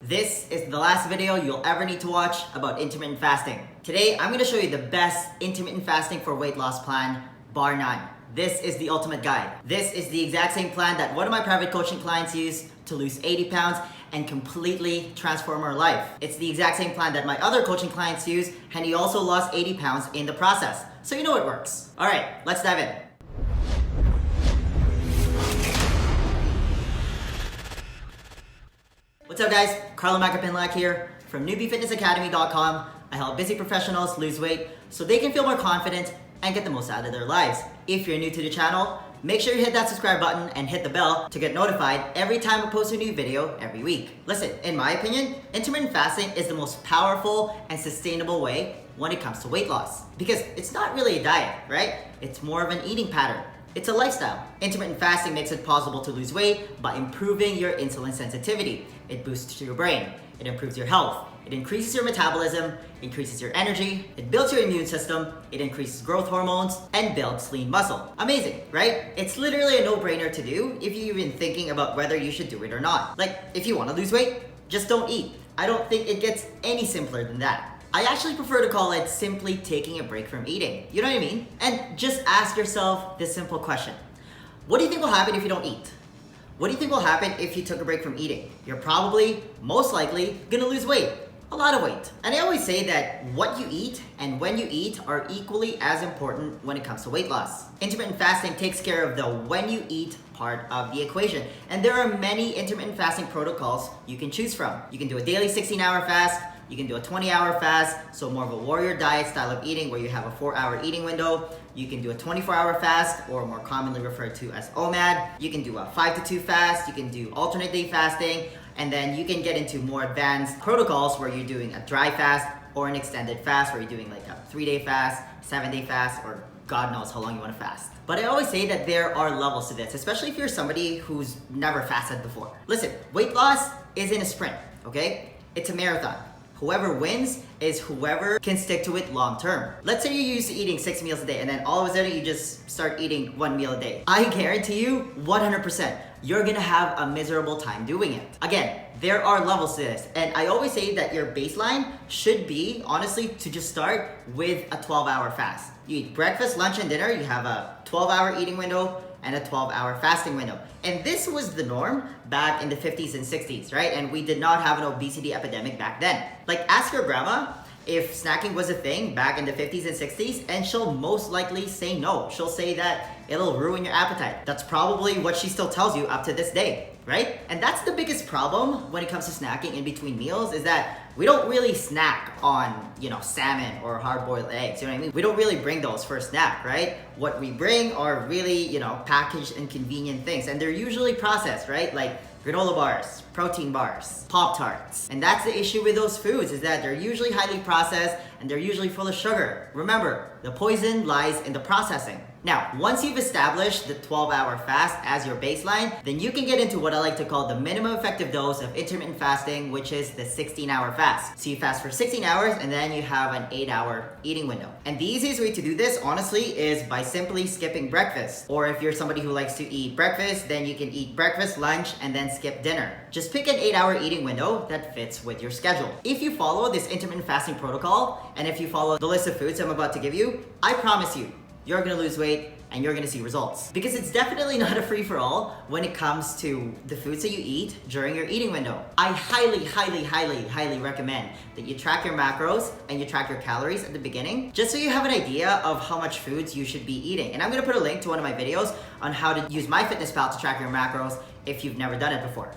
This is the last video you'll ever need to watch about intermittent fasting. Today, I'm going to show you the best intermittent fasting for weight loss plan, bar none. This is the ultimate guide. This is the exact same plan that one of my private coaching clients used to lose 80 pounds and completely transform her life. It's the exact same plan that my other coaching clients use, and he also lost 80 pounds in the process. So you know it works. All right, let's dive in. What's up guys, Carlo Macapinlac here from newbiefitnessacademy.com. I help busy professionals lose weight so they can feel more confident and get the most out of their lives. If you're new to the channel, make sure you hit that subscribe button and hit the bell to get notified every time I post a new video every week. Listen, in my opinion, intermittent fasting is the most powerful and sustainable way when it comes to weight loss. Because it's not really a diet, right? It's more of an eating pattern. It's a lifestyle. Intermittent fasting makes it possible to lose weight by improving your insulin sensitivity. It boosts your brain. It improves your health. It increases your metabolism, increases your energy, it builds your immune system, it increases growth hormones, and builds lean muscle. Amazing, right? It's literally a no-brainer to do if you're even thinking about whether you should do it or not. Like, if you want to lose weight, just don't eat. I don't think it gets any simpler than that. I actually prefer to call it simply taking a break from eating. You know what I mean? And just ask yourself this simple question. What do you think will happen if you don't eat? What do you think will happen if you took a break from eating? You're probably, most likely, gonna lose weight. A lot of weight. And I always say that what you eat and when you eat are equally as important when it comes to weight loss. Intermittent fasting takes care of the when you eat part of the equation. And there are many intermittent fasting protocols you can choose from. You can do a daily 16-hour fast, you can do a 20-hour fast, so more of a warrior diet style of eating where you have a 4-hour eating window. You can do a 24-hour fast, or more commonly referred to as OMAD. You can do a 5-to-2 fast, you can do alternate day fasting, and then you can get into more advanced protocols where you're doing a dry fast or an extended fast where you're doing like a 3-day fast, 7-day fast, or God knows how long you want to fast. But I always say that there are levels to this, especially if you're somebody who's never fasted before. Listen, weight loss isn't a sprint, okay? It's a marathon. Whoever wins is whoever can stick to it long term. Let's say you're used to eating 6 meals a day and then all of a sudden you just start eating 1 meal a day. I guarantee you 100% you're gonna have a miserable time doing it. Again, there are levels to this, and I always say that your baseline should be, honestly, to just start with a 12-hour fast. You eat breakfast, lunch, and dinner, you have a 12-hour eating window and a 12-hour fasting window. And this was the norm back in the 50s and 60s, right? And we did not have an obesity epidemic back then. Like, ask your grandma if snacking was a thing back in the 50s and 60s, and she'll most likely say no. She'll say that it'll ruin your appetite. That's probably what she still tells you up to this day, right? And that's the biggest problem when it comes to snacking in between meals, is that we don't really snack on, salmon or hard-boiled eggs, you know what I mean? We don't really bring those for a snack, right? What we bring are really, packaged and convenient things, and they're usually processed, right? Like granola bars, protein bars, Pop-Tarts. And that's the issue with those foods, is that they're usually highly processed and they're usually full of sugar. Remember, the poison lies in the processing. Now, once you've established the 12-hour fast as your baseline, then you can get into what I like to call the minimum effective dose of intermittent fasting, which is the 16-hour fast. So you fast for 16 hours and then you have an 8-hour eating window. And the easiest way to do this, honestly, is by simply skipping breakfast. Or if you're somebody who likes to eat breakfast, then you can eat breakfast, lunch, and then skip dinner. Just pick an 8-hour eating window that fits with your schedule. If you follow this intermittent fasting protocol, and if you follow the list of foods I'm about to give you, I promise you're gonna lose weight and you're gonna see results. Because it's definitely not a free-for-all when it comes to the foods that you eat during your eating window. I highly recommend that you track your macros and you track your calories at the beginning, just so you have an idea of how much foods you should be eating. And I'm gonna put a link to one of my videos on how to use MyFitnessPal to track your macros if you've never done it before.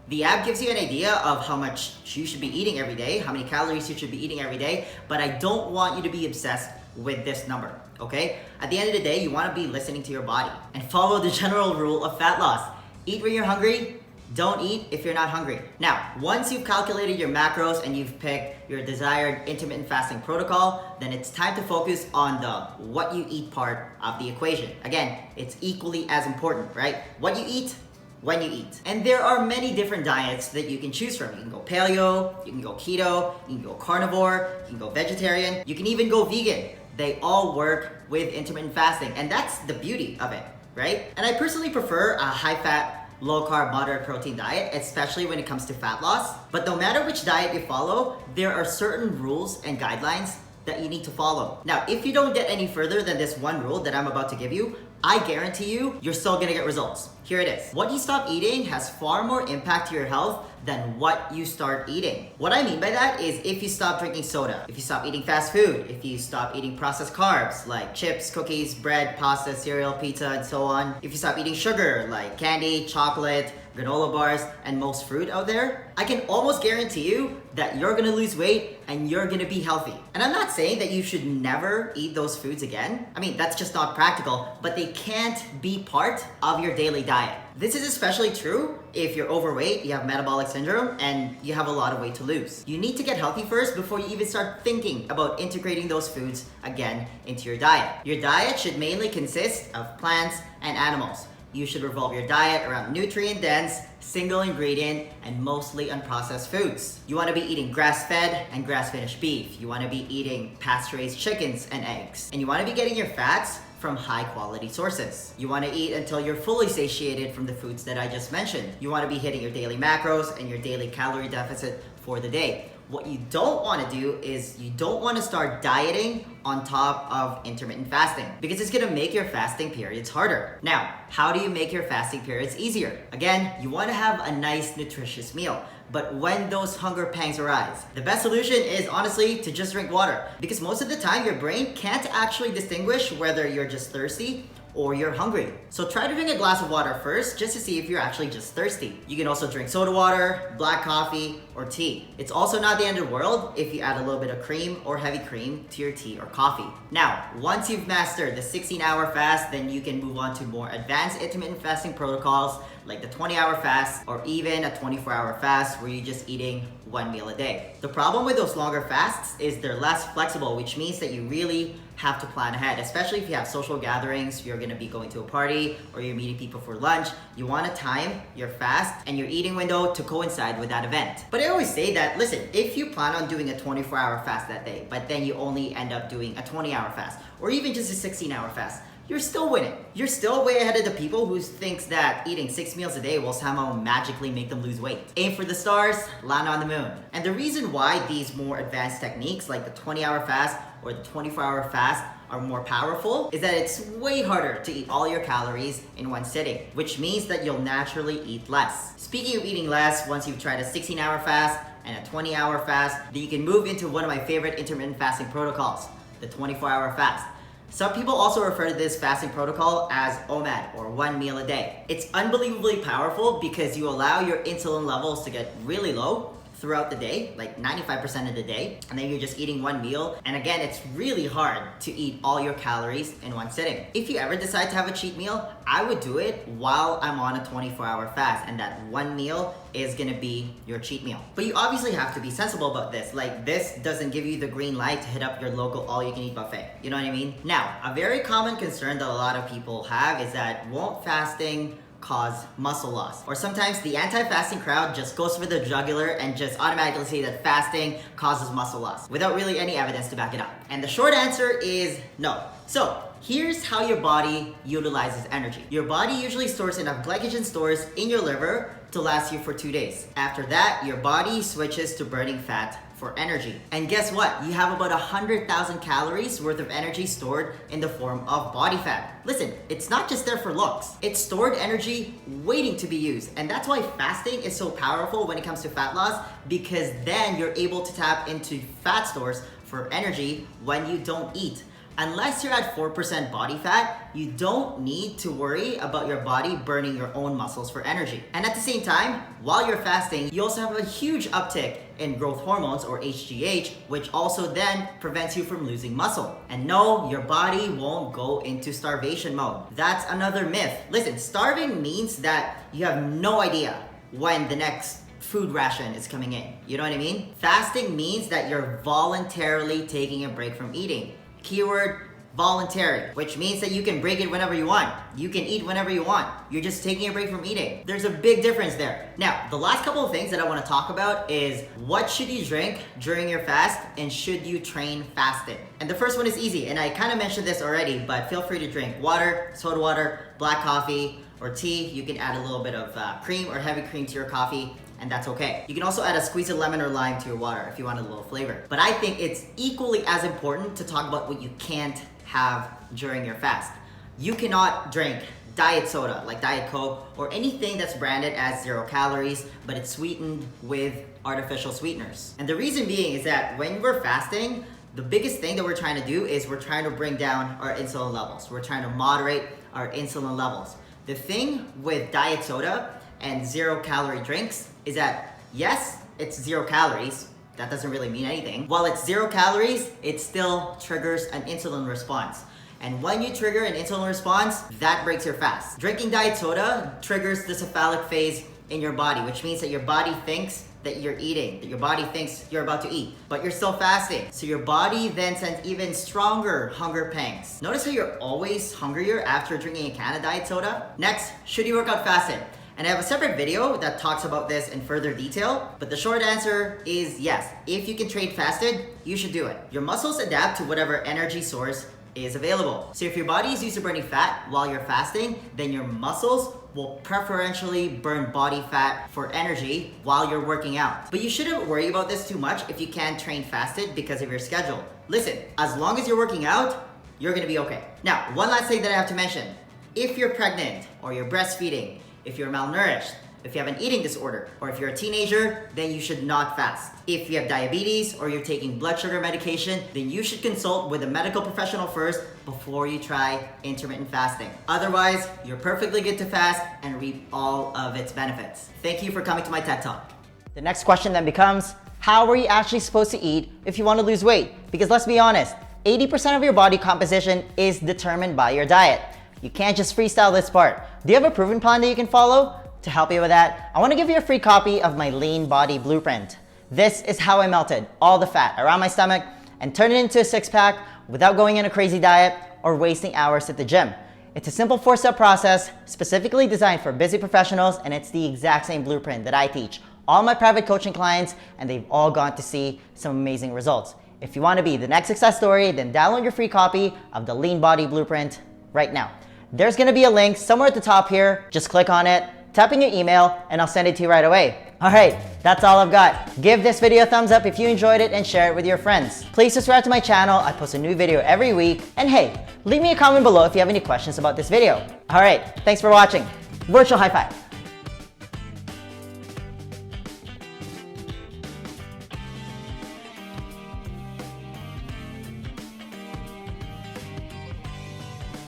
The app gives you an idea of how much you should be eating every day, how many calories you should be eating every day, but I don't want you to be obsessed with this number, okay? At the end of the day, you wanna be listening to your body and follow the general rule of fat loss. Eat when you're hungry, don't eat if you're not hungry. Now, once you've calculated your macros and you've picked your desired intermittent fasting protocol, then it's time to focus on the what you eat part of the equation. Again, it's equally as important, right? What you eat, when you eat. And there are many different diets that you can choose from. You can go paleo, you can go keto, you can go carnivore, you can go vegetarian, you can even go vegan. They all work with intermittent fasting, and that's the beauty of it, right? And I personally prefer a high-fat, low carb, moderate protein diet, especially when it comes to fat loss. But no matter which diet you follow, there are certain rules and guidelines that you need to follow. Now, if you don't get any further than this one rule that I'm about to give you, I guarantee you, you're still gonna get results. Here it is. What you stop eating has far more impact to your health than what you start eating. What I mean by that is if you stop drinking soda, if you stop eating fast food, if you stop eating processed carbs like chips, cookies, bread, pasta, cereal, pizza, and so on, if you stop eating sugar like candy, chocolate, granola bars, and most fruit out there, I can almost guarantee you that you're gonna lose weight and you're gonna be healthy. And I'm not saying that you should never eat those foods again. I mean, that's just not practical, but they can't be part of your daily diet. This is especially true if you're overweight, you have metabolic syndrome, and you have a lot of weight to lose. You need to get healthy first before you even start thinking about integrating those foods again into your diet. Your diet should mainly consist of plants and animals. You should revolve your diet around nutrient-dense, single ingredient, and mostly unprocessed foods. You want to be eating grass-fed and grass-finished beef. You want to be eating pasture-raised chickens and eggs. And you want to be getting your fats from high-quality sources. You want to eat until you're fully satiated from the foods that I just mentioned. You want to be hitting your daily macros and your daily calorie deficit for the day. What you don't want to do is you don't want to start dieting on top of intermittent fasting because it's going to make your fasting periods harder. Now, how do you make your fasting periods easier? Again, you want to have a nice nutritious meal. But when those hunger pangs arise, the best solution is honestly to just drink water because most of the time your brain can't actually distinguish whether you're just thirsty or you're hungry. So try to drink a glass of water first just to see if you're actually just thirsty. You can also drink soda water, black coffee, or tea. It's also not the end of the world if you add a little bit of cream or heavy cream to your tea or coffee. Now, once you've mastered the 16-hour fast, then you can move on to more advanced intermittent fasting protocols like the 20-hour fast or even a 24-hour fast where you're just eating one meal a day. The problem with those longer fasts is they're less flexible, which means that you really have to plan ahead, especially if you have social gatherings, you're gonna be going to a party or you're meeting people for lunch. You wanna time your fast and your eating window to coincide with that event. But I always say that, listen, if you plan on doing a 24-hour fast that day, but then you only end up doing a 20-hour fast or even just a 16-hour fast, you're still winning. You're still way ahead of the people who thinks that eating 6 meals a day will somehow magically make them lose weight. Aim for the stars, land on the moon. And the reason why these more advanced techniques like the 20-hour fast or the 24-hour fast are more powerful is that it's way harder to eat all your calories in one sitting, which means that you'll naturally eat less. Speaking of eating less, once you've tried a 16-hour fast and a 20-hour fast, then you can move into one of my favorite intermittent fasting protocols, the 24-hour fast. Some people also refer to this fasting protocol as OMAD, or 1 meal a day. It's unbelievably powerful because you allow your insulin levels to get really low throughout the day, like 95% of the day, and then you're just eating one meal. And again, it's really hard to eat all your calories in one sitting. If you ever decide to have a cheat meal, I would do it while I'm on a 24-hour fast, and that one meal is gonna be your cheat meal. But you obviously have to be sensible about this. Like, this doesn't give you the green light to hit up your local all-you-can-eat buffet. You know what I mean? Now, a very common concern that a lot of people have is that won't fasting cause muscle loss? Or sometimes the anti-fasting crowd just goes for the jugular and just automatically say that fasting causes muscle loss without really any evidence to back it up. And the short answer is no. So here's how your body utilizes energy. Your body usually stores enough glycogen stores in your liver to last you for 2 days. After that, your body switches to burning fat for energy. And guess what? You have about 100,000 calories worth of energy stored in the form of body fat. Listen, it's not just there for looks. It's stored energy waiting to be used. And that's why fasting is so powerful when it comes to fat loss, because then you're able to tap into fat stores for energy when you don't eat. Unless you're at 4% body fat, you don't need to worry about your body burning your own muscles for energy. And at the same time, while you're fasting, you also have a huge uptick in growth hormones, or HGH, which also then prevents you from losing muscle. And no, your body won't go into starvation mode. That's another myth. Listen, starving means that you have no idea when the next food ration is coming in. You know what I mean? Fasting means that you're voluntarily taking a break from eating. Keyword voluntary, which means that you can break it whenever you want. You can eat whenever you want. You're just taking a break from eating. There's a big difference there. Now, the last couple of things that I want to talk about is what should you drink during your fast and should you train fasted? And the first one is easy, and I kind of mentioned this already, but feel free to drink water, soda water, black coffee, or tea. You can add a little bit of cream or heavy cream to your coffee, and that's okay. You can also add a squeeze of lemon or lime to your water if you want a little flavor. But I think it's equally as important to talk about what you can't have during your fast. You cannot drink diet soda like Diet Coke or anything that's branded as 0 calories, but it's sweetened with artificial sweeteners. And the reason being is that when we're fasting, the biggest thing that we're trying to do is we're trying to bring down our insulin levels. We're trying to moderate our insulin levels. The thing with diet soda and 0 calorie drinks is that, yes, it's 0 calories. That doesn't really mean anything. While it's 0 calories, it still triggers an insulin response. And when you trigger an insulin response, that breaks your fast. Drinking diet soda triggers the cephalic phase in your body, which means that your body thinks that you're eating, that your body thinks you're about to eat, but you're still fasting. So your body then sends even stronger hunger pangs. Notice how you're always hungrier after drinking a can of diet soda? Next, should you work out fasted? And I have a separate video that talks about this in further detail, but the short answer is yes. If you can train fasted, you should do it. Your muscles adapt to whatever energy source is available. So if your body is used to burning fat while you're fasting, then your muscles will preferentially burn body fat for energy while you're working out. But you shouldn't worry about this too much if you can't train fasted because of your schedule. Listen, as long as you're working out, you're gonna be okay. Now, one last thing that I have to mention. If you're pregnant or you're breastfeeding, if you're malnourished, if you have an eating disorder, or if you're a teenager, then you should not fast. If you have diabetes or you're taking blood sugar medication, then you should consult with a medical professional first before you try intermittent fasting. Otherwise, you're perfectly good to fast and reap all of its benefits. Thank you for coming to my TED Talk. The next question then becomes, how are you actually supposed to eat if you want to lose weight? Because let's be honest, 80% of your body composition is determined by your diet. You can't just freestyle this part. Do you have a proven plan that you can follow? To help you with that, I want to give you a free copy of my Lean Body Blueprint. This is how I melted all the fat around my stomach and turned it into a six-pack without going on a crazy diet or wasting hours at the gym. It's a simple 4-step process specifically designed for busy professionals, and it's the exact same blueprint that I teach all my private coaching clients, and they've all gone to see some amazing results. If you want to be the next success story, then download your free copy of the Lean Body Blueprint right now. There's going to be a link somewhere at the top here. Just click on it, type in your email, and I'll send it to you right away. All right, that's all I've got. Give this video a thumbs up if you enjoyed it and share it with your friends. Please subscribe to my channel. I post a new video every week. And hey, leave me a comment below if you have any questions about this video. All right, thanks for watching. Virtual high five.